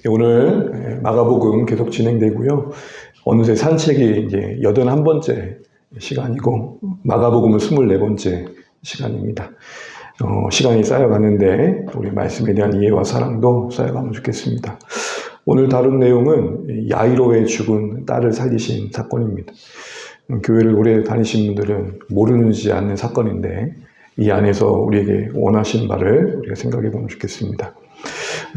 오늘 마가복음 계속 진행되고요. 어느새 산책이 이제 81번째 시간이고 마가복음은 24번째 시간입니다. 시간이 쌓여가는데 우리 말씀에 대한 이해와 사랑도 쌓여가면 좋겠습니다. 오늘 다룬 내용은 야이로의 죽은 딸을 살리신 사건입니다. 교회를 오래 다니신 분들은 모르는지 않는 사건인데 이 안에서 우리에게 원하신 바를 우리가 생각해 보면 좋겠습니다.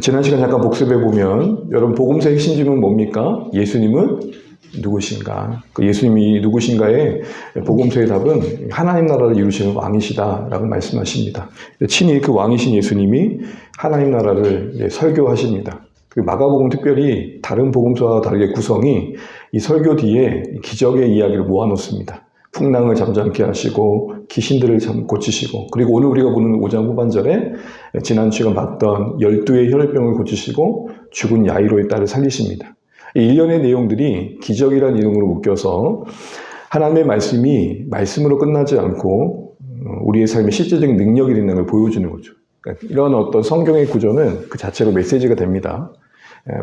지난 시간 잠깐 복습해 보면 여러분 복음서의 핵심지는 뭡니까? 예수님은 누구신가? 그 예수님이 누구신가에 복음서의 답은 하나님 나라를 이루시는 왕이시다라고 말씀하십니다. 친히 그 왕이신 예수님이 하나님 나라를 설교하십니다. 그 마가복음 특별히 다른 복음서와 다르게 구성이 이 설교 뒤에 기적의 이야기를 모아놓습니다. 풍랑을 잠잠케 하시고 귀신들을 고치시고 그리고 오늘 우리가 보는 5장 후반절에 지난 시간 봤던 12의 혈액병을 고치시고 죽은 야이로의 딸을 살리십니다. 이 일련의 내용들이 기적이라는 이름으로 묶여서 하나님의 말씀이 말씀으로 끝나지 않고 우리의 삶의 실제적인 능력이 있는 걸 보여주는 거죠. 그러니까 이런 어떤 성경의 구조는 그 자체로 메시지가 됩니다.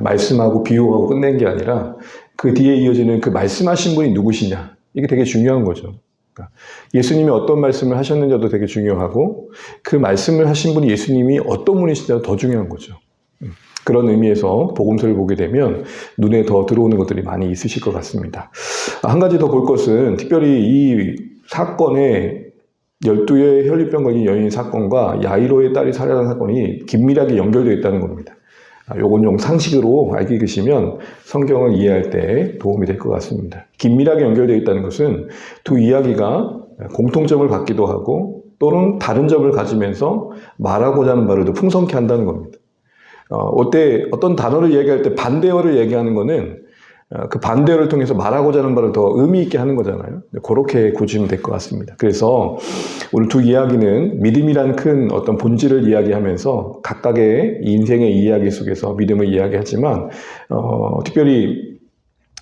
말씀하고 비유하고 끝낸 게 아니라 그 뒤에 이어지는 그 말씀하신 분이 누구시냐, 이게 되게 중요한 거죠. 그러니까 예수님이 어떤 말씀을 하셨는지도 되게 중요하고 그 말씀을 하신 분이 예수님이 어떤 분이신지도 더 중요한 거죠. 그런 의미에서 복음서를 보게 되면 눈에 더 들어오는 것들이 많이 있으실 것 같습니다. 한 가지 더 볼 것은 특별히 이 사건에 12의 혈류병 걸린 여인 사건과 야이로의 딸이 살해한 사건이 긴밀하게 연결되어 있다는 겁니다. 요건 좀 상식으로 알게 계시면 성경을 이해할 때 도움이 될 것 같습니다. 긴밀하게 연결되어 있다는 것은 두 이야기가 공통점을 갖기도 하고 또는 다른 점을 가지면서 말하고자 하는 바를 더 풍성케 한다는 겁니다. 어떤 단어를 얘기할 때 반대어를 얘기하는 거는 그 반대어를 통해서 말하고자 하는 바를 더 의미 있게 하는 거잖아요. 그렇게 고치면 될 것 같습니다. 그래서 오늘 두 이야기는 믿음이란 큰 어떤 본질을 이야기하면서 각각의 인생의 이야기 속에서 믿음을 이야기하지만 특별히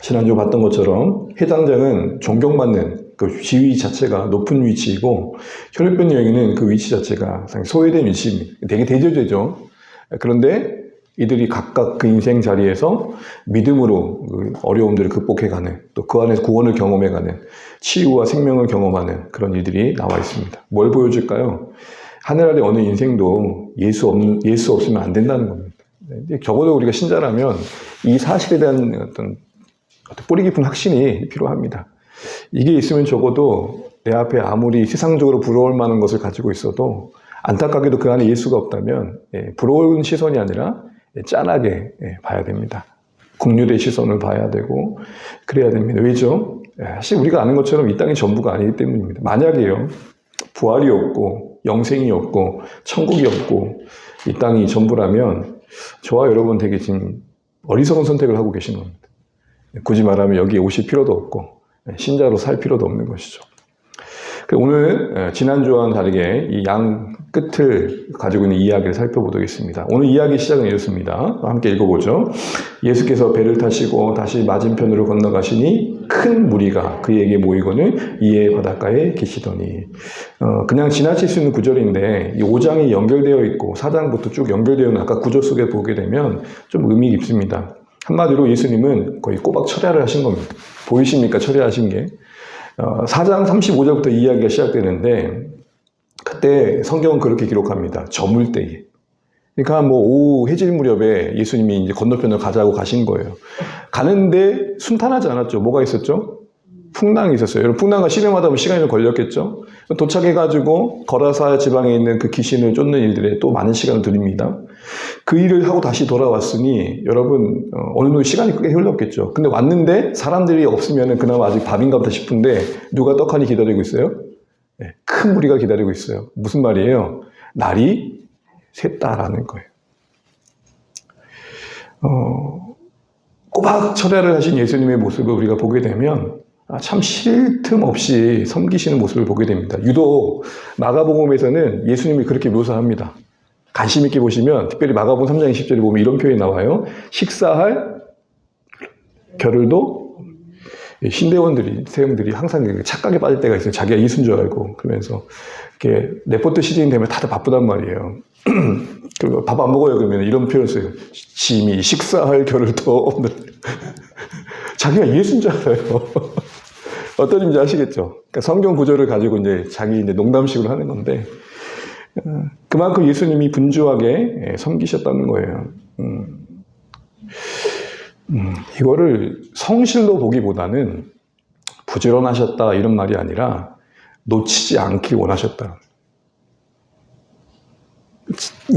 지난주 봤던 것처럼 해당장은 존경받는 그 지위 자체가 높은 위치이고 혈육병 여인은 그 위치 자체가 상당히 소외된 위치입니다. 되게 대조되죠. 그런데 이들이 각각 그 인생 자리에서 믿음으로 그 어려움들을 극복해가는, 또 그 안에서 구원을 경험해가는, 치유와 생명을 경험하는 그런 일들이 나와 있습니다. 뭘 보여줄까요? 하늘 아래 어느 인생도 예수 없으면 안 된다는 겁니다. 적어도 우리가 신자라면 이 사실에 대한 어떤 뿌리 깊은 확신이 필요합니다. 이게 있으면 적어도 내 앞에 아무리 세상적으로 부러울 만한 것을 가지고 있어도 안타깝게도 그 안에 예수가 없다면 부러운 시선이 아니라 짠하게 봐야 됩니다. 국률의 시선을 봐야 되고 그래야 됩니다. 왜죠? 사실 우리가 아는 것처럼 이 땅이 전부가 아니기 때문입니다. 만약에요, 부활이 없고 영생이 없고 천국이 없고 이 땅이 전부라면 저와 여러분 되게 지금 어리석은 선택을 하고 계신 겁니다. 굳이 말하면 여기에 오실 필요도 없고 신자로 살 필요도 없는 것이죠. 오늘 지난주와는 다르게 이 양 끝을 가지고 있는 이야기를 살펴보겠습니다. 오늘 이야기 시작은 이렇습니다. 함께 읽어보죠. 예수께서 배를 타시고 다시 맞은편으로 건너가시니 큰 무리가 그에게 모이고는 이에 바닷가에 계시더니, 그냥 지나칠 수 있는 구절인데 이 5장이 연결되어 있고 4장부터 쭉 연결되어 있는 아까 구조 속에 보게 되면 좀 의미 깊습니다. 한마디로 예수님은 거의 꼬박 철야를 하신 겁니다. 보이십니까? 철야하신 게. 4장 35절부터 이야기가 시작되는데 그때 성경은 그렇게 기록합니다. 저물 때에. 그러니까 뭐 오후 해질 무렵에 예수님이 이제 건너편을 가자고 가신 거예요. 가는데 순탄하지 않았죠. 뭐가 있었죠? 풍랑이 있었어요. 여러분 풍랑과 씨름하다 보면 시간이 좀 걸렸겠죠? 도착해가지고 거라사 지방에 있는 그 귀신을 쫓는 일들에 또 많은 시간을 들입니다. 그 일을 하고 다시 돌아왔으니 여러분 어느 정도 시간이 꽤 흘렀겠죠. 근데 왔는데 사람들이 없으면 그나마 아직 밤인가 보다 싶은데 누가 떡하니 기다리고 있어요? 네, 큰 무리가 기다리고 있어요. 무슨 말이에요? 날이 샜다라는 거예요. 꼬박 철야를 하신 예수님의 모습을 우리가 보게 되면 참 쉴 틈 없이 섬기시는 모습을 보게 됩니다. 유독 마가복음에서는 예수님이 그렇게 묘사합니다. 관심 있게 보시면 특별히 마가복음 3장 20절에 보면 이런 표현이 나와요. 식사할 겨를도 신대원들이, 세형들이 항상 착각에 빠질 때가 있어요. 자기가 예수인 줄 알고. 그러면서 이렇게 레포트 시즌이 되면 다들 바쁘단 말이에요. 그리고 밥 안 먹어요 그러면 이런 표현을 써요. 짐이 식사할 겨를도 없는. 자기가 예수인 줄 알아요. 어떤 의미인지 아시겠죠? 그러니까 성경 구절을 가지고 이제 자기 이제 농담식으로 하는 건데, 그만큼 예수님이 분주하게 섬기셨다는 거예요. 이거를 성실로 보기보다는 부지런하셨다 이런 말이 아니라 놓치지 않길 원하셨다.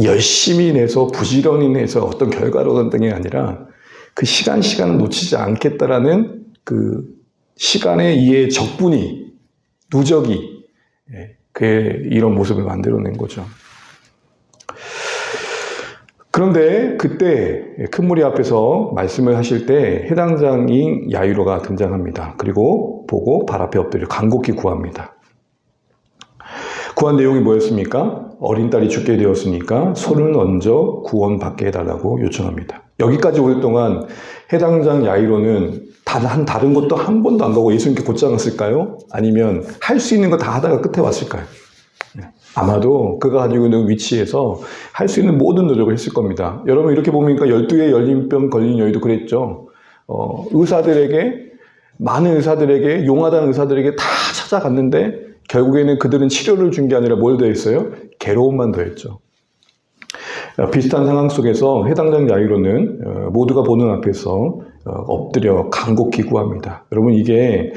열심히 내서 부지런히 내서 어떤 결과를 얻는 게 아니라 그 시간을 놓치지 않겠다라는 그 시간의 이해 적분이, 누적이 그의 이런 모습을 만들어낸 거죠. 그런데 그때 큰 무리 앞에서 말씀을 하실 때 해당장인 야이로가 등장합니다. 그리고 보고 발 앞에 엎드려 간곡히 구합니다. 구한 내용이 뭐였습니까? 어린 딸이 죽게 되었으니까 손을 얹어 구원받게 해달라고 요청합니다. 여기까지 올 동안 해당장 야이로는 다른 것도 한 번도 안 가고 예수님께 곧장 왔을까요? 아니면 할 수 있는 거 다 하다가 끝에 왔을까요? 아마도 그가 가지고 있는 위치에서 할 수 있는 모든 노력을 했을 겁니다. 여러분 이렇게 보니까 12의 열림병 걸린 여인도 그랬죠. 많은 의사들에게, 용하다는 의사들에게 다 찾아갔는데 결국에는 그들은 치료를 준 게 아니라 뭘 더했어요? 괴로움만 더했죠. 비슷한 상황 속에서 해당장 야이로는 모두가 보는 앞에서 엎드려 간곡히 구합니다. 여러분 이게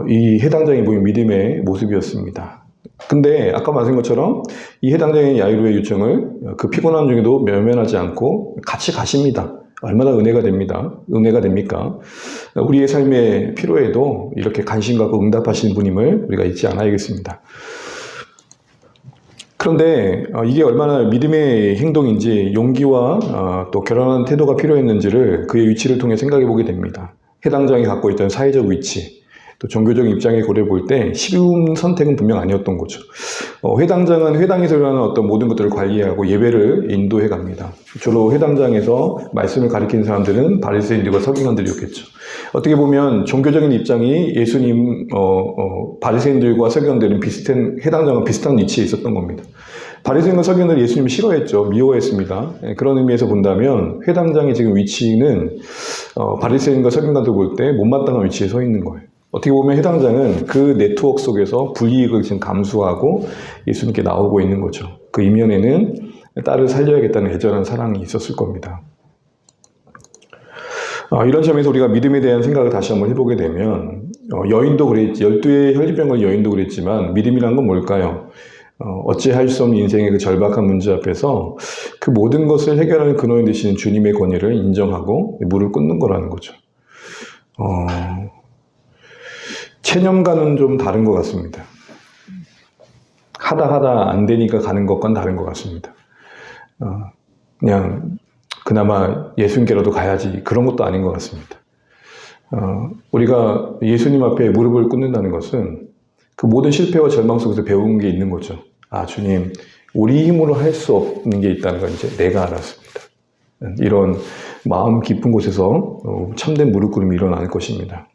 이 해당장이 보인 믿음의 모습이었습니다. 근데 아까 말씀한 것처럼 이 해당장인 야이로의 요청을 그 피곤함 중에도 면면하지 않고 같이 가십니다. 얼마나 은혜가 됩니까? 우리의 삶의 필요에도 이렇게 관심 갖고 응답하시는 분임을 우리가 잊지 않아야겠습니다. 그런데 이게 얼마나 믿음의 행동인지 용기와 또 결혼하는 태도가 필요했는지를 그의 위치를 통해 생각해 보게 됩니다. 해당장이 갖고 있던 사회적 위치, 또 종교적인 입장에 고려해 볼 때 쉬운 선택은 분명 아니었던 거죠. 회당장은 회당에서 일어나는 어떤 모든 것들을 관리하고 예배를 인도해 갑니다. 주로 회당장에서 말씀을 가리키는 사람들은 바리새인들과 서기관들이었겠죠. 어떻게 보면 종교적인 입장이 예수님, 바리새인들과 서기관들은 회당장은 비슷한 위치에 있었던 겁니다. 바리새인과 서기관들은 예수님을 싫어했죠. 미워했습니다. 그런 의미에서 본다면 회당장의 지금 위치는 바리새인과 서기관들 볼 때 못마땅한 위치에 서 있는 거예요. 어떻게 보면 해당장은 그 네트워크 속에서 불이익을 지금 감수하고 예수님께 나오고 있는 거죠. 그 이면에는 딸을 살려야겠다는 애절한 사랑이 있었을 겁니다. 이런 점에서 우리가 믿음에 대한 생각을 다시 한번 해보게 되면 여인도 그랬지, 12의 혈기병 걸린 여인도 그랬지만 믿음이란 건 뭘까요? 어찌할 수 없는 인생의 그 절박한 문제 앞에서 그 모든 것을 해결하는 근원이 되시는 주님의 권위를 인정하고 무릎 꿇는 거라는 거죠. 체념과는 좀 다른 것 같습니다. 하다 안 되니까 가는 것과는 다른 것 같습니다. 그냥 그나마 예수님께라도 가야지 그런 것도 아닌 것 같습니다. 우리가 예수님 앞에 무릎을 꿇는다는 것은 그 모든 실패와 절망 속에서 배운 게 있는 거죠. 주님, 우리 힘으로 할 수 없는 게 있다는 걸 이제 내가 알았습니다. 이런 마음 깊은 곳에서 참된 무릎 꿇음이 일어날 것입니다.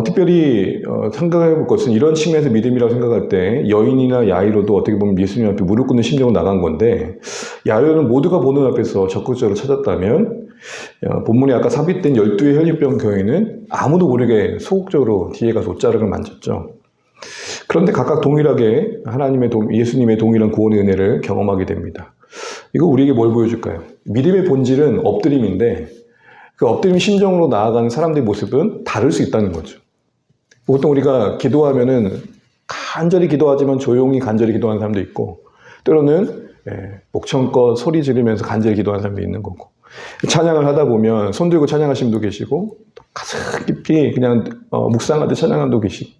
특별히 생각해 볼 것은 이런 측면에서 믿음이라고 생각할 때 여인이나 야이로도 어떻게 보면 예수님 앞에 무릎 꿇는 심정으로 나간 건데, 야이로는 모두가 보는 앞에서 적극적으로 찾았다면 본문에 아까 삽입된 12의 혈류병 교회는 아무도 모르게 소극적으로 뒤에 가서 옷자락을 만졌죠. 그런데 각각 동일하게 예수님의 동일한 구원의 은혜를 경험하게 됩니다. 이거 우리에게 뭘 보여줄까요? 믿음의 본질은 엎드림인데 그 엎드림 심정으로 나아가는 사람들의 모습은 다를 수 있다는 거죠. 보통 우리가 기도하면은 간절히 기도하지만 조용히 간절히 기도하는 사람도 있고, 때로는 목청껏 소리 지르면서 간절히 기도하는 사람도 있는 거고, 찬양을 하다 보면 손 들고 찬양하시는 분도 계시고, 가슴 깊이 그냥 묵상하듯 찬양하는 분도 계시고.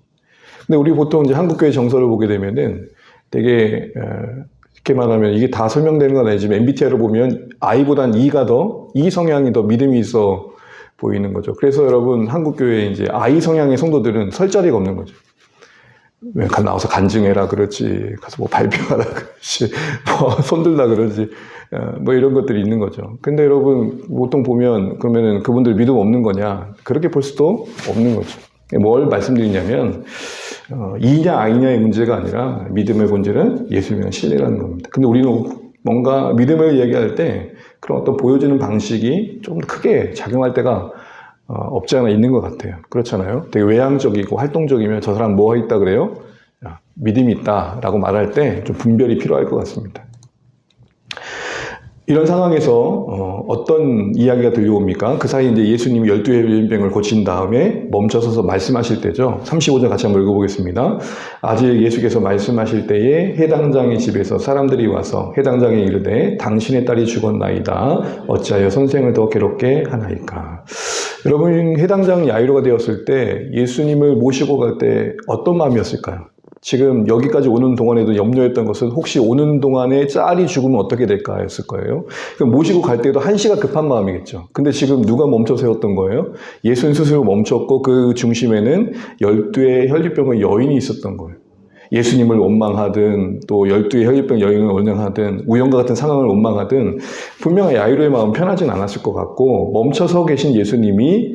근데 우리 보통 이제 한국교회 정서를 보게 되면은 되게 쉽게 말하면 이게 다 설명되는 건 아니지만 MBTI로 보면 I보단 E 성향이 더 믿음이 있어 보이는 거죠. 그래서 여러분 한국교회 이제 I 성향의 성도들은 설 자리가 없는 거죠. 왜 나와서 간증해라 그렇지, 가서 뭐 발표하라 그렇지, 뭐 손들라 그러지, 뭐 이런 것들이 있는 거죠. 근데 여러분 보통 보면 그러면은 그분들 믿음 없는 거냐? 그렇게 볼 수도 없는 거죠. 뭘 말씀드리냐면 이냐 아니냐의 문제가 아니라 믿음의 본질은 예수님의 신뢰라는 겁니다. 근데 우리는 뭔가 믿음을 얘기할 때 그런 어떤 보여지는 방식이 좀 크게 작용할 때가 없지 않아 있는 것 같아요. 그렇잖아요. 되게 외향적이고 활동적이면 저 사람 뭐 있다 그래요? 믿음이 있다라고 말할 때 좀 분별이 필요할 것 같습니다. 이런 상황에서 어떤 이야기가 들려옵니까? 그 사이 이제 예수님이 12의 열병을 고친 다음에 멈춰서서 말씀하실 때죠. 35절 같이 한번 읽어보겠습니다. 아직 예수께서 말씀하실 때에 해당장의 집에서 사람들이 와서 해당장에 이르되 당신의 딸이 죽었나이다. 어찌하여 선생을 더 괴롭게 하나이까? 여러분, 해당장 야이로가 되었을 때 예수님을 모시고 갈 때 어떤 마음이었을까요? 지금 여기까지 오는 동안에도 염려했던 것은 혹시 오는 동안에 딸이 죽으면 어떻게 될까 였을 거예요. 모시고 갈 때도 한시가 급한 마음이겠죠. 근데 지금 누가 멈춰 세웠던 거예요? 예수님 스스로 멈췄고 그 중심에는 12의 혈류병의 여인이 있었던 거예요. 예수님을 원망하든 또 12의 혈류병 여인을 원망하든 우연과 같은 상황을 원망하든 분명히 야이로의 마음은 편하진 않았을 것 같고 멈춰서 계신 예수님이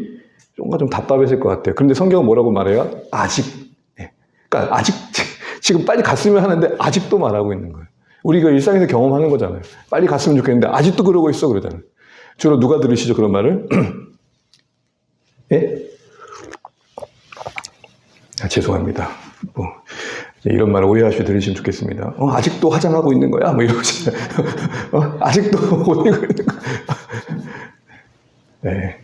뭔가 좀 답답했을 것 같아요. 그런데 성경은 뭐라고 말해요? 아직. 그러니까 아직 지금 빨리 갔으면 하는데 아직도 말하고 있는 거예요. 우리가 일상에서 경험하는 거잖아요. 빨리 갔으면 좋겠는데 아직도 그러고 있어 그러잖아요. 주로 누가 들으시죠 그런 말을? 예? 죄송합니다. 이런 말을 오해하시고 들으시면 좋겠습니다. 아직도 화장하고 있는 거야? 뭐 이러잖아요. 아직도 못 이고 있는 거야? 네.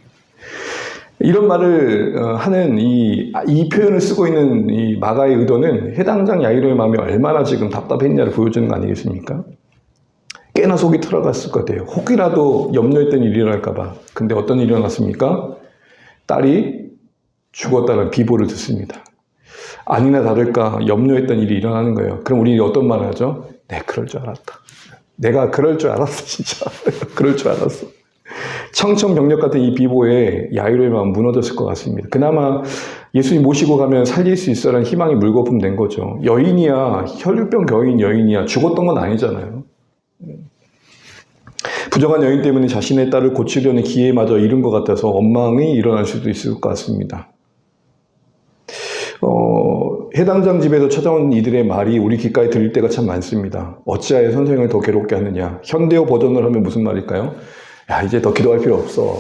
이런 말을 하는 이 표현을 쓰고 있는 이 마가의 의도는 해당장 야이로의 마음이 얼마나 지금 답답했냐를 보여주는 거 아니겠습니까? 꽤나 속이 틀어갔을 것 같아요. 혹이라도 염려했던 일이 일어날까봐. 근데 어떤 일이 일어났습니까? 딸이 죽었다는 비보를 듣습니다. 아니나 다를까 염려했던 일이 일어나는 거예요. 그럼 우리는 어떤 말을 하죠? 네, 그럴 줄 알았다. 내가 그럴 줄 알았어, 진짜. 그럴 줄 알았어. 청천벽력 같은 이 비보에 야이로의 마음 무너졌을 것 같습니다. 그나마 예수님 모시고 가면 살릴 수 있어라는 희망이 물거품 된 거죠. 여인이야, 혈류병 여인이야, 죽었던 건 아니잖아요. 부정한 여인 때문에 자신의 딸을 고치려는 기회마저 잃은 것 같아서 원망이 일어날 수도 있을 것 같습니다. 해당장 집에서 찾아온 이들의 말이 우리 귓가에 들릴 때가 참 많습니다. 어찌하여 선생을 더 괴롭게 하느냐. 현대어 버전을 하면 무슨 말일까요? 야, 이제 더 기도할 필요 없어.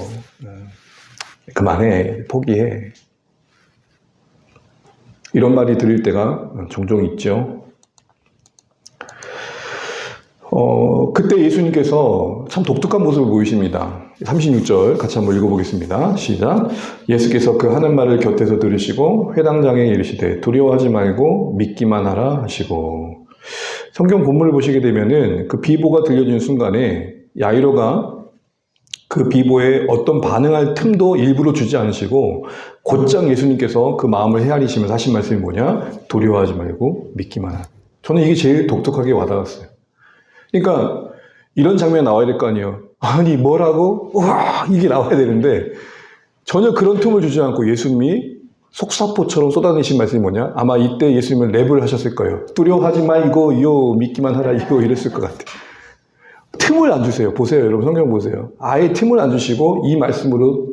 그만해. 포기해. 이런 말이 들릴 때가 종종 있죠. 그때 예수님께서 참 독특한 모습을 보이십니다. 36절 같이 한번 읽어보겠습니다. 시작. 예수께서 그 하는 말을 곁에서 들으시고 회당장에 이르시되 두려워하지 말고 믿기만 하라 하시고. 성경 본문을 보시게 되면은 그 비보가 들려진 순간에 야이로가 그 비보에 어떤 반응할 틈도 일부러 주지 않으시고 곧장 예수님께서 그 마음을 헤아리시면서 하신 말씀이 뭐냐? 두려워하지 말고 믿기만 하라. 저는 이게 제일 독특하게 와닿았어요. 그러니까 이런 장면이 나와야 될 거 아니에요. 아니 뭐라고? 와 이게 나와야 되는데 전혀 그런 틈을 주지 않고 예수님이 속사포처럼 쏟아내신 말씀이 뭐냐? 아마 이때 예수님은 랩을 하셨을 거예요. 두려워하지 말고 믿기만 하라 이랬을 것 같아요. 틈을 안 주세요. 보세요 여러분 성경 보세요. 아예 틈을 안 주시고 이 말씀으로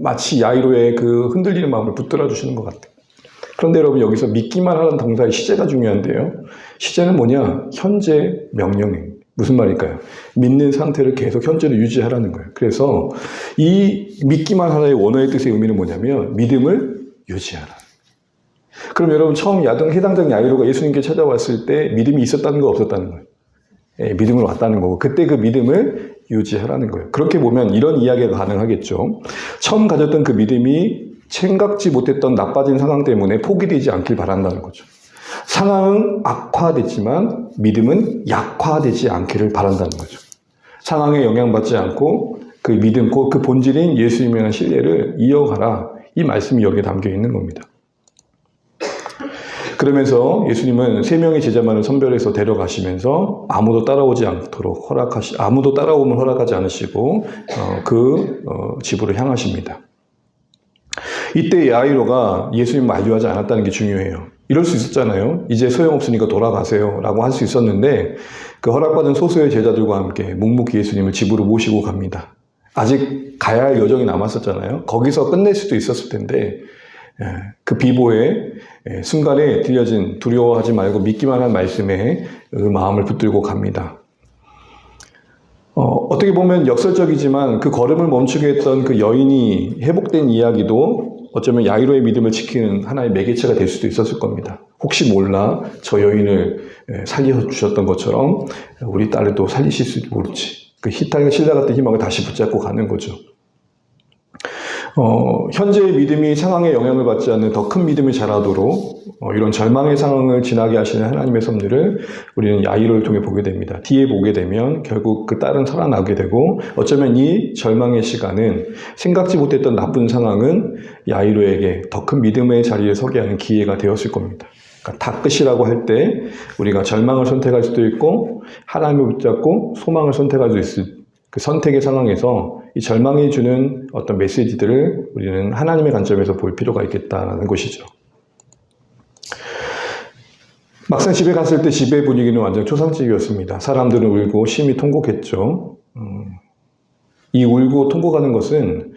마치 야이로의 그 흔들리는 마음을 붙들어 주시는 것 같아요. 그런데 여러분 여기서 믿기만 하라는 동사의 시제가 중요한데요. 시제는 뭐냐? 현재 명령행. 무슨 말일까요? 믿는 상태를 계속 현재로 유지하라는 거예요. 그래서 이 믿기만 하라의 원어의 뜻의 의미는 뭐냐면 믿음을 유지하라. 그럼 여러분 처음 해당장 야이로가 예수님께 찾아왔을 때 믿음이 있었다는 거 없었다는 거예요? 예, 믿음으로 왔다는 거고 그때 그 믿음을 유지하라는 거예요. 그렇게 보면 이런 이야기가 가능하겠죠. 처음 가졌던 그 믿음이 생각지 못했던 나빠진 상황 때문에 포기되지 않길 바란다는 거죠. 상황은 악화됐지만 믿음은 약화되지 않기를 바란다는 거죠. 상황에 영향받지 않고 그 믿음, 그 본질인 예수님에 대한 신뢰를 이어가라. 이 말씀이 여기에 담겨 있는 겁니다. 그러면서 예수님은 3명의 제자만을 선별해서 데려가시면서 아무도 따라오지 않도록 아무도 따라오면 허락하지 않으시고 집으로 향하십니다. 이때 야이로가 예수님 만류하지 않았다는 게 중요해요. 이럴 수 있었잖아요. 이제 소용없으니까 돌아가세요 라고 할 수 있었는데 그 허락받은 소수의 제자들과 함께 묵묵히 예수님을 집으로 모시고 갑니다. 아직 가야 할 여정이 남았었잖아요. 거기서 끝낼 수도 있었을 텐데 그 비보의 순간에 들려진 두려워하지 말고 믿기만 한 말씀에 그 마음을 붙들고 갑니다. 어떻게 보면 역설적이지만 그 걸음을 멈추게 했던 그 여인이 회복된 이야기도 어쩌면 야이로의 믿음을 지키는 하나의 매개체가 될 수도 있었을 겁니다. 혹시 몰라 저 여인을 살려주셨던 것처럼 우리 딸을 또 살리실 수도 모르지. 그 히탈과 실라 같은 희망을 다시 붙잡고 가는 거죠. 현재의 믿음이 상황에 영향을 받지 않는 더 큰 믿음을 자라도록 이런 절망의 상황을 지나게 하시는 하나님의 섭리를 우리는 야이로를 통해 보게 됩니다. 뒤에 보게 되면 결국 그 딸은 살아나게 되고 어쩌면 이 절망의 시간은 생각지 못했던 나쁜 상황은 야이로에게 더 큰 믿음의 자리에 서게 하는 기회가 되었을 겁니다. 그러니까 다 끝이라고 할 때 우리가 절망을 선택할 수도 있고 하나님을 붙잡고 소망을 선택할 수 있을 그 선택의 상황에서 이 절망이 주는 어떤 메시지들을 우리는 하나님의 관점에서 볼 필요가 있겠다는 것이죠. 막상 집에 갔을 때 집의 분위기는 완전 초상집이었습니다. 사람들은 울고 심히 통곡했죠. 이 울고 통곡하는 것은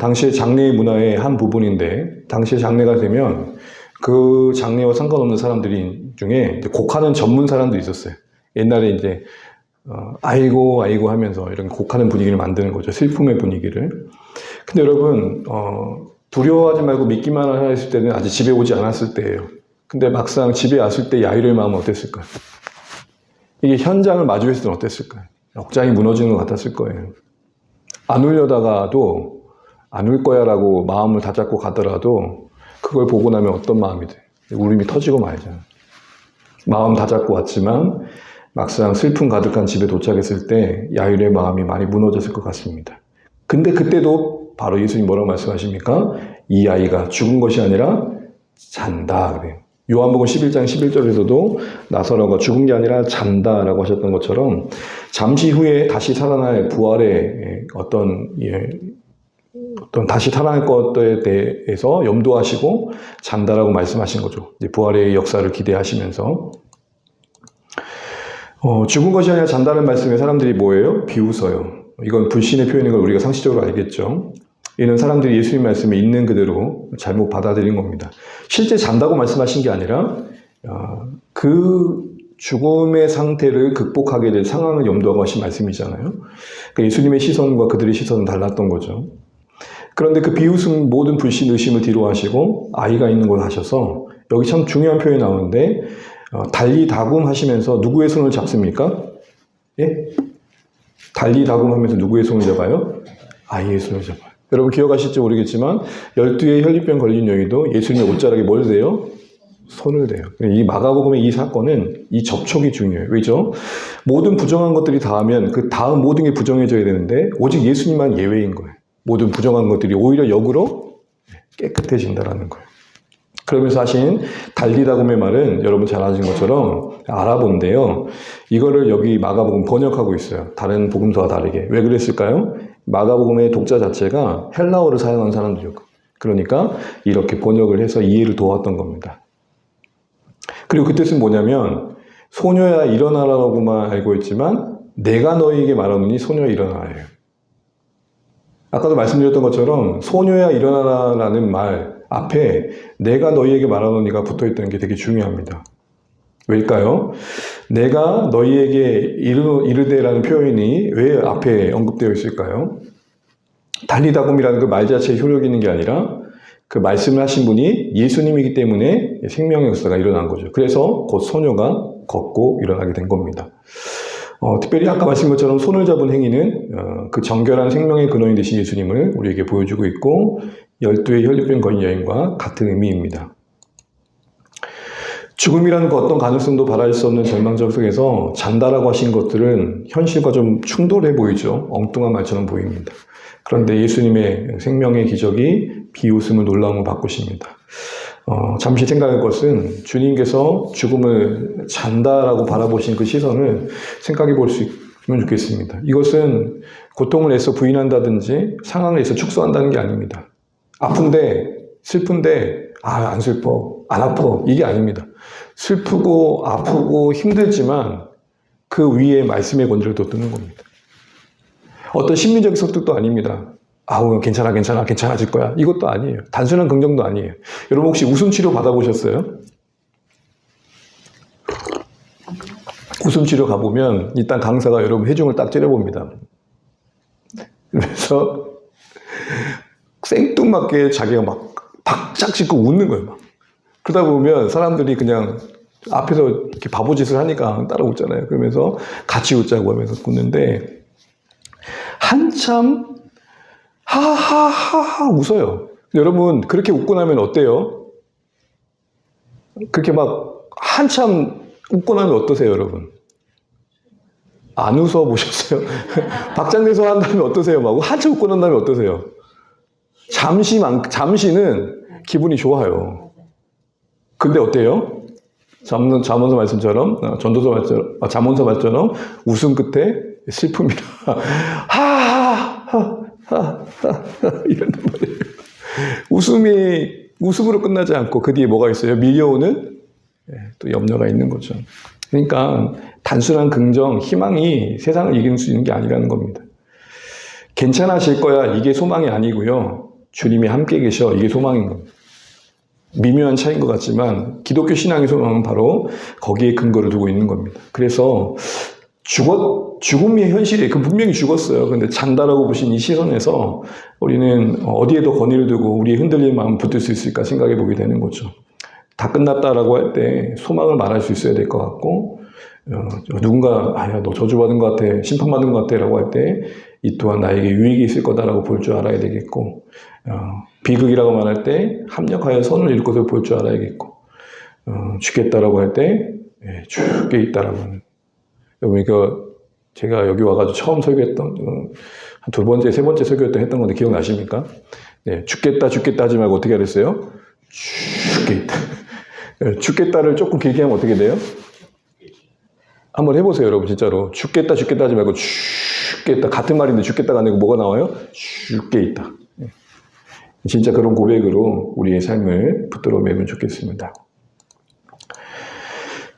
당시의 장례의 문화의 한 부분인데 당시의 장례가 되면 그 장례와 상관없는 사람들이 중에 곡하는 전문 사람도 있었어요. 옛날에 이제 아이고 아이고 하면서 이런 곡하는 분위기를 만드는 거죠. 슬픔의 분위기를. 근데 여러분 두려워하지 말고 믿기만 하라 했을 때는 아직 집에 오지 않았을 때예요. 근데 막상 집에 왔을 때 야이로의 마음은 어땠을까요? 이게 현장을 마주했을 때는 어땠을까요? 억장이 무너지는 것 같았을 거예요. 안 울려다가도 안 울 거야 라고 마음을 다잡고 가더라도 그걸 보고 나면 어떤 마음이 돼? 울음이 터지고 말잖아요. 마음 다잡고 왔지만 막상 슬픔 가득한 집에 도착했을 때 야이로의 마음이 많이 무너졌을 것 같습니다. 근데 그때도 바로 예수님 뭐라고 말씀하십니까? 이 아이가 죽은 것이 아니라 잔다 그래요. 요한복음 11장 11절에서도 나사로가 죽은 게 아니라 잔다라고 하셨던 것처럼 잠시 후에 다시 살아날 부활의 어떤 다시 살아날 것에 대해서 염두하시고 잔다라고 말씀하신 거죠. 이제 부활의 역사를 기대하시면서 죽은 것이 아니라 잔다는 말씀에 사람들이 뭐예요? 비웃어요. 이건 불신의 표현인 걸 우리가 상식적으로 알겠죠. 이는 사람들이 예수님 말씀에 있는 그대로 잘못 받아들인 겁니다. 실제 잔다고 말씀하신 게 아니라 그 죽음의 상태를 극복하게 될 상황을 염두하고 하신 말씀이잖아요. 그러니까 예수님의 시선과 그들의 시선은 달랐던 거죠. 그런데 그 비웃음 모든 불신 의심을 뒤로 하시고 아이가 있는 곳 하셔서 여기 참 중요한 표현이 나오는데 달리다굼 하시면서 누구의 손을 잡습니까? 예? 달리다굼 하면서 누구의 손을 잡아요? 아이의 손을 잡아요. 여러분 기억하실지 모르겠지만 12의 혈류병 걸린 여인도 예수님의 옷자락에 뭘 대요? 손을 대요. 이 마가복음의 이 사건은 이 접촉이 중요해요. 왜죠? 모든 부정한 것들이 닿으면 그 다음 모든 게 부정해져야 되는데 오직 예수님만 예외인 거예요. 모든 부정한 것들이 오히려 역으로 깨끗해진다는 거예요. 그러면서 하신 달리다굼의 말은 여러분 잘 아시는 것처럼 알아본데요. 이거를 여기 마가복음 번역하고 있어요. 다른 복음서와 다르게. 왜 그랬을까요? 마가복음의 독자 자체가 헬라어를 사용한 사람들이었고 그러니까 이렇게 번역을 해서 이해를 도왔던 겁니다. 그리고 그 뜻은 뭐냐면 소녀야 일어나라고만 알고 있지만 내가 너희에게 말하노니 소녀야 일어나라예요. 아까도 말씀드렸던 것처럼 소녀야 일어나라라는 말 앞에 내가 너희에게 말하노니가 붙어있다는 게 되게 중요합니다. 왜일까요? 내가 너희에게 이르되라는 표현이 왜 앞에 언급되어 있을까요? 달리다굼이라는 그 말 자체에 효력이 있는 게 아니라 그 말씀을 하신 분이 예수님이기 때문에 생명의 역사가 일어난 거죠. 그래서 곧 소녀가 걷고 일어나게 된 겁니다. 특별히 아까 말씀드린 것처럼 손을 잡은 행위는 그 정결한 생명의 근원이 되신 예수님을 우리에게 보여주고 있고 12의 혈류병 걸린 여인과 같은 의미입니다. 죽음이라는 그 어떤 가능성도 바랄 수 없는 절망적 속에서 잔다라고 하신 것들은 현실과 좀 충돌해 보이죠. 엉뚱한 말처럼 보입니다. 그런데 예수님의 생명의 기적이 비웃음을 놀라움을 바꾸십니다. 잠시 생각할 것은 주님께서 죽음을 잔다라고 바라보신 그 시선을 생각해 볼 수 있으면 좋겠습니다. 이것은 고통을 애써 부인한다든지 상황을 애써 축소한다는 게 아닙니다. 아픈데 슬픈데 안 슬퍼 안 아파 이게 아닙니다. 슬프고 아프고 힘들지만 그 위에 말씀의 권위를 돋드는 겁니다. 어떤 심리적 설득도 아닙니다. 아우, 괜찮아, 괜찮아, 괜찮아질 거야. 이것도 아니에요. 단순한 긍정도 아니에요. 여러분 혹시 웃음 치료 받아보셨어요? 웃음 치료 가보면 일단 강사가 여러분 회중을 딱 째려봅니다. 그래서 생뚱맞게 자기가 막 박짝 짚고 웃는 거예요. 막. 그러다 보면 사람들이 그냥 앞에서 이렇게 바보짓을 하니까 따라 웃잖아요. 그러면서 같이 웃자고 하면서 웃는데 한참 하하하하 웃어요. 여러분 그렇게 웃고 나면 어때요? 그렇게 막 한참 웃고 나면 어떠세요, 여러분? 안 웃어 보셨어요? 박장대소 한 다음에 어떠세요? 막 한참 웃고 난 다음에 어떠세요? 잠시는 기분이 좋아요. 근데 어때요? 잠언서 말씀처럼, 전도서 말처럼, 잠언서 말처럼 웃음 끝에 슬픔이라. 하하하하 이런단 말이에요. 웃음으로 끝나지 않고 그 뒤에 뭐가 있어요? 밀려오는 또 염려가 있는 거죠. 그러니까 단순한 긍정, 희망이 세상을 이길 수 있는 게 아니라는 겁니다. 괜찮아질 거야, 이게 소망이 아니고요. 주님이 함께 계셔, 이게 소망인 겁니다. 미묘한 차이인 것 같지만 기독교 신앙의 소망은 바로 거기에 근거를 두고 있는 겁니다. 그래서 죽음이 현실이에요. 그 분명히 죽었어요. 그런데 잔다라고 보신 이 시선에서 우리는 어디에 더 권위를 두고 우리의 흔들리는 마음 붙들 수 있을까 생각해 보게 되는 거죠. 다 끝났다라고 할 때 소망을 말할 수 있어야 될 것 같고, 누군가 아야 너 저주받은 것 같아, 심판받은 것 같아 라고 할 때 이 또한 나에게 유익이 있을 거다라고 볼 줄 알아야 되겠고, 비극이라고 말할 때 합력하여 선을 이룰 것을 볼 줄 알아야겠고, 죽겠다라고 할 때 죽게 있다라고 하는. 그러니까 제가 여기 와가지고 처음 설교했던 한 두 번째, 세 번째 설교했던 했던 건데 기억나십니까? 네, 죽겠다 하지 말고 어떻게 하랬어요? 죽게 있다. 죽겠다를 조금 길게 하면 어떻게 돼요? 한번 해보세요, 여러분, 진짜로. 죽겠다 하지 말고 죽겠다. 같은 말인데 죽겠다가 아니고 뭐가 나와요? 죽게 있다. 진짜 그런 고백으로 우리의 삶을 붙들어 매면 좋겠습니다.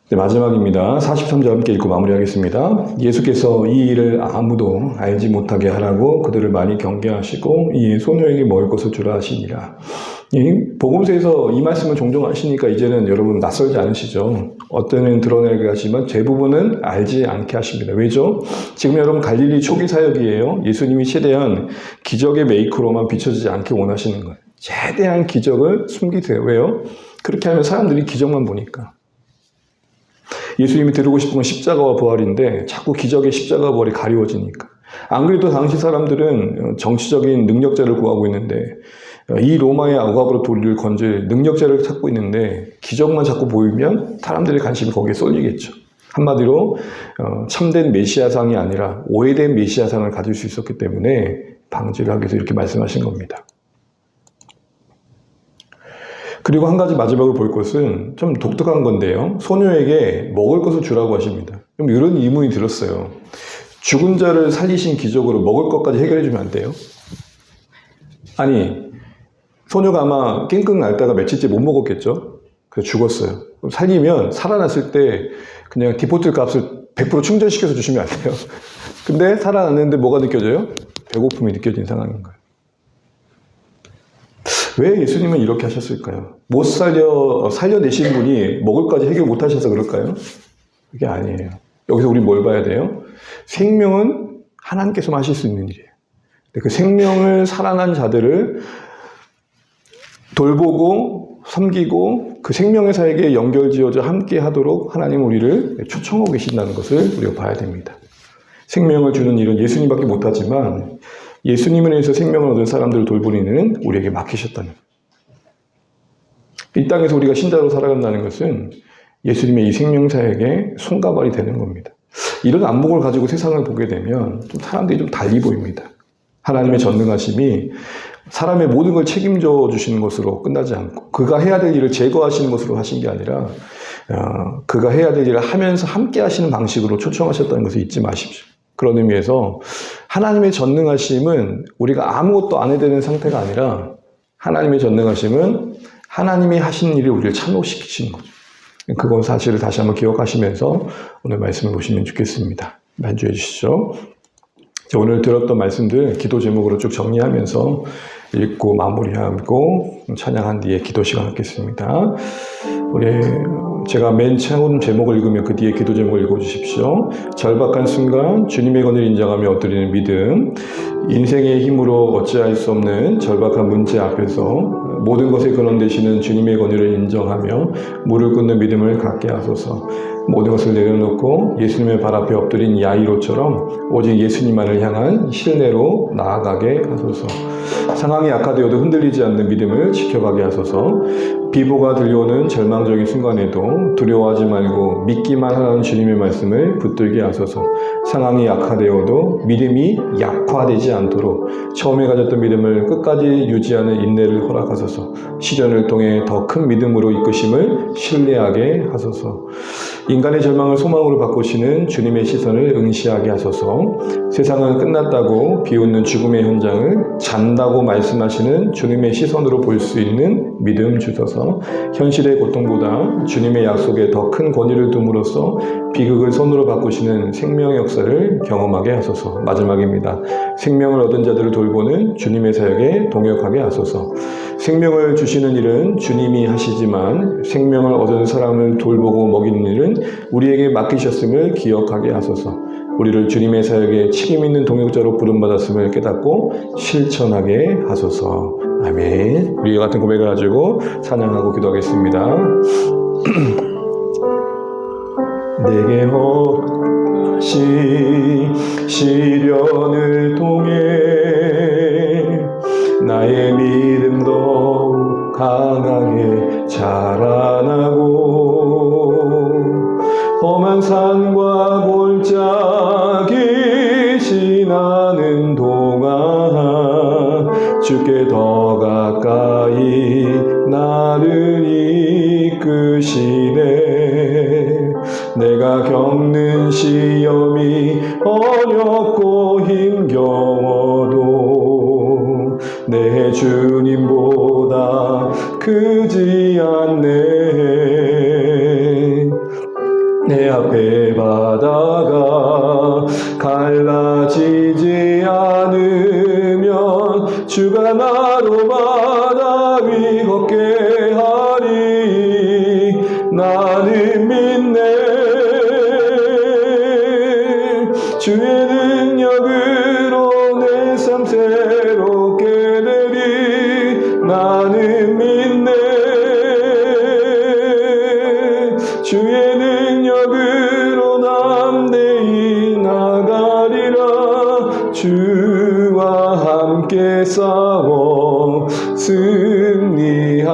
네, 마지막입니다. 43절 함께 읽고 마무리하겠습니다. 예수께서 이 일을 아무도 알지 못하게 하라고 그들을 많이 경계하시고 이 소녀에게 먹을 것을 주라 하시니라. 복음서에서 이 말씀을 종종 하시니까 이제는 여러분 낯설지 않으시죠? 어떤 드러내게 하지만 대부분은 알지 않게 하십니다. 왜죠? 지금 여러분 갈릴리 초기 사역이에요. 예수님이 최대한 기적의 메이커로만 비춰지지 않게 원하시는 거예요. 최대한 기적을 숨기세요. 왜요? 그렇게 하면 사람들이 기적만 보니까. 예수님이 들고 싶은 건 십자가와 부활인데 자꾸 기적의 십자가와 부활이 가리워지니까. 안 그래도 당시 사람들은 정치적인 능력자를 구하고 있는데 이 로마의 억압으로 도리를 건질 능력자를 찾고 있는데 기적만 자꾸 보이면 사람들의 관심이 거기에 쏠리겠죠. 한마디로 참된 메시아상이 아니라 오해된 메시아상을 가질 수 있었기 때문에 방지를 하기 위해서 이렇게 말씀하신 겁니다. 그리고 한 가지 마지막으로 볼 것은 좀 독특한 건데요. 소녀에게 먹을 것을 주라고 하십니다. 그럼 이런 의문이 들었어요. 죽은 자를 살리신 기적으로 먹을 것까지 해결해 주면 안 돼요? 아니, 소녀가 아마 낑끙 앓다가 며칠째 못 먹었겠죠? 그래서 죽었어요. 살리면 살아났을 때 그냥 디포트 값을 100% 충전시켜서 주시면 안 돼요. 근데 살아났는데 뭐가 느껴져요? 배고픔이 느껴진 상황인 거예요. 왜 예수님은 이렇게 하셨을까요? 못 살려내신 분이 먹을까지 해결 못 하셔서 그럴까요? 그게 아니에요. 여기서 우리 뭘 봐야 돼요? 생명은 하나님께서만 하실 수 있는 일이에요. 그 생명을 살아난 자들을 돌보고 섬기고 그 생명의 사역에 연결지어져 함께 하도록 하나님 우리를 초청하고 계신다는 것을 우리가 봐야 됩니다. 생명을 주는 일은 예수님밖에 못하지만 예수님을 위해서 생명을 얻은 사람들을 돌보는 일은 우리에게 맡기셨다는 거예요. 이 땅에서 우리가 신자로 살아간다는 것은 예수님의 이 생명사역에 손과 발이 되는 겁니다. 이런 안목을 가지고 세상을 보게 되면 좀 사람들이 좀 달리 보입니다. 하나님의 전능하심이 사람의 모든 걸 책임져 주시는 것으로 끝나지 않고 그가 해야 될 일을 제거하시는 것으로 하신 게 아니라 그가 해야 될 일을 하면서 함께 하시는 방식으로 초청하셨다는 것을 잊지 마십시오. 그런 의미에서 하나님의 전능하심은 우리가 아무것도 안 해야 되는 상태가 아니라 하나님의 전능하심은 하나님이 하신 일을 우리를 참여시키시는 거죠. 그건 사실을 다시 한번 기억하시면서 오늘 말씀을 보시면 좋겠습니다. 만주해 주시죠. 오늘 들었던 말씀들 기도 제목으로 쭉 정리하면서 읽고 마무리하고 찬양한 뒤에 기도 시간 갖겠습니다. 제가 맨 처음 제목을 읽으면 그 뒤에 기도 제목을 읽어주십시오. 절박한 순간 주님의 권위를 인정하며 엎드리는 믿음. 인생의 힘으로 어찌할 수 없는 절박한 문제 앞에서 모든 것의 근원 되시는 주님의 권위를 인정하며 무릎 꿇는 믿음을 갖게 하소서. 모든 것을 내려놓고 예수님의 발 앞에 엎드린 야이로처럼 오직 예수님만을 향한 신뢰로 나아가게 하소서. 상황이 악화되어도 흔들리지 않는 믿음을 지켜가게 하소서. 비보가 들려오는 절망적인 순간에도 두려워하지 말고 믿기만 하라는 주님의 말씀을 붙들게 하소서. 상황이 악화되어도 믿음이 약화되지 않도록 처음에 가졌던 믿음을 끝까지 유지하는 인내를 허락하소서. 시련을 통해 더 큰 믿음으로 이끄심을 신뢰하게 하소서. 인간의 절망을 소망으로 바꾸시는 주님의 시선을 응시하게 하소서. 세상은 끝났다고 비웃는 죽음의 현장을 잔다고 말씀하시는 주님의 시선으로 볼 수 있는 믿음 주소서. 현실의 고통보다 주님의 약속에 더 큰 권위를 둠으로써 비극을 선으로 바꾸시는 생명의 역사를 경험하게 하소서. 마지막입니다. 생명을 얻은 자들을 돌보는 주님의 사역에 동역하게 하소서. 생명을 주시는 일은 주님이 하시지만 생명을 얻은 사람을 돌보고 먹이는 일은 우리에게 맡기셨음을 기억하게 하소서. 우리를 주님의 사역에 책임 있는 동역자로 부름받았음을 깨닫고 실천하게 하소서. 아멘. 우리 같은 고백을 가지고 찬양하고 기도하겠습니다. 내게 허락하신 시련을 통해 나의 믿음 더욱 강하게 자라나고 험한 산과 골짜기 지나는 동안 주께 더 가까이 나를 이끄시네. 내가 겪는 시험이 어렵고 힘겨워도 내 주님보다 크지 않네. 내 앞에 바다가 갈라지지 않으면 주가 나로 바다 위 걷게 하리. 나는 믿네. 주의 능력으로 내 삶 새롭게 되리. 나는 믿네. 주의 능력으로 담대히 나가리라. 주와 함께 싸워 승리하리라.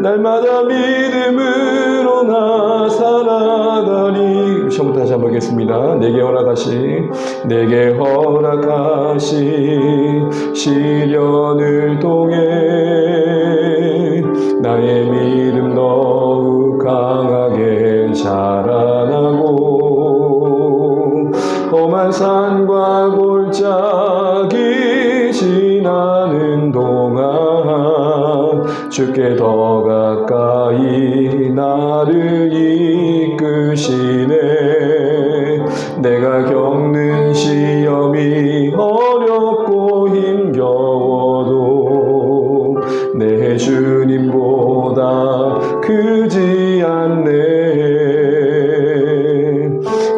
날마다 믿음으로 나 살아가리. 처음부터 다시 한번 보겠습니다. 내게 허락하신 시련을 통해 나의 믿음 더욱 강하게 자라나고 험한 산과 골짜기 지나는 동안 주께 더 가까이 나를 이끄시네. 내가 겪는 시험이 어렵고 힘겨워도 내 주님보다 크지 않네.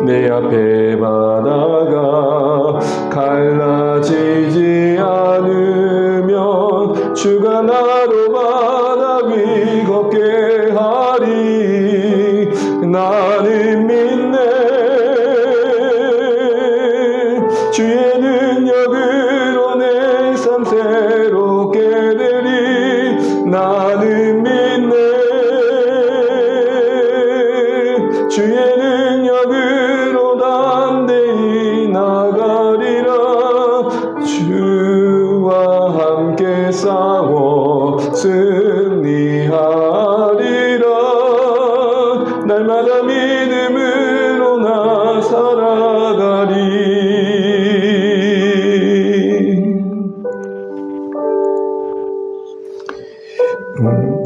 내 앞에 바다가 갈라지지 않으면 주가 나로 바다 위 걷게 하리. 나는 믿네. 주의 능력으로 내 삶 새롭게 되리. 나는 믿네. 주의 능력으로 담대히 나가리라. 주와 함께 싸워 승리하리라. 날마다 믿음으로 나 살아가리.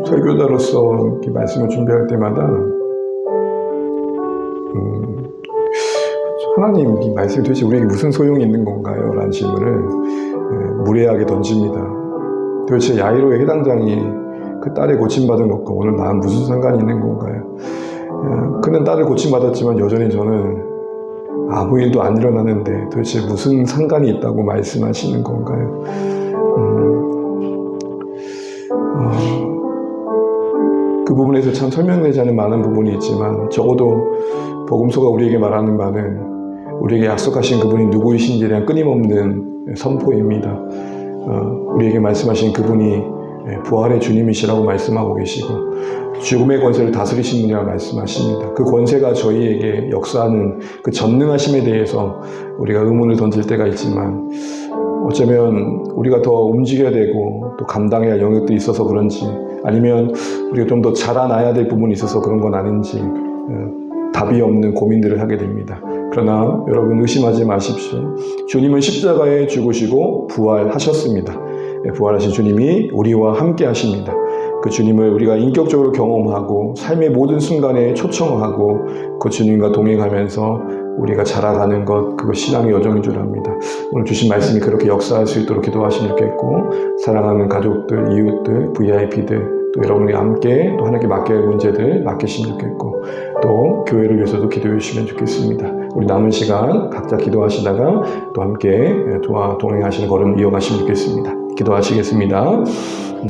설교자로서 이렇게 말씀을 준비할 때마다 하나님 이 말씀이 도대체 우리에게 무슨 소용이 있는 건가요? 라는 질문을 무례하게 던집니다. 도대체 야이로의 해당장이 그 딸의 고침받은 것과 오늘 나는 무슨 상관이 있는 건가요? 그는 딸을 고침받았지만 여전히 저는 아무 일도 안 일어나는데 도대체 무슨 상관이 있다고 말씀하시는 건가요? 그 부분에서 참 설명되지 않은 많은 부분이 있지만 적어도 복음서가 우리에게 말하는 바는 우리에게 약속하신 그분이 누구이신지에 대한 끊임없는 선포입니다. 우리에게 말씀하신 그분이 부활의 주님이시라고 말씀하고 계시고 죽음의 권세를 다스리신 분이라고 말씀하십니다. 그 권세가 저희에게 역사하는 그 전능하심에 대해서 우리가 의문을 던질 때가 있지만 어쩌면 우리가 더 움직여야 되고 또 감당해야 할 영역도 있어서 그런지 아니면 우리가 좀 더 자라나야 될 부분이 있어서 그런 건 아닌지 답이 없는 고민들을 하게 됩니다. 그러나 여러분 의심하지 마십시오. 주님은 십자가에 죽으시고 부활하셨습니다. 부활하신 주님이 우리와 함께 하십니다. 그 주님을 우리가 인격적으로 경험하고 삶의 모든 순간에 초청하고 그 주님과 동행하면서 우리가 자라가는 것, 그것 신앙의 여정인 줄 압니다. 오늘 주신 말씀이 그렇게 역사할 수 있도록 기도하시면 좋겠고 사랑하는 가족들, 이웃들, VIP들 또 여러분이 함께 또 하나님께 맡겨야 할 문제들 맡기시면 좋겠고 또 교회를 위해서도 기도해 주시면 좋겠습니다. 우리 남은 시간 각자 기도하시다가 또 함께 동행하시는 걸음 이어가시면 좋겠습니다. 기도하시겠습니다.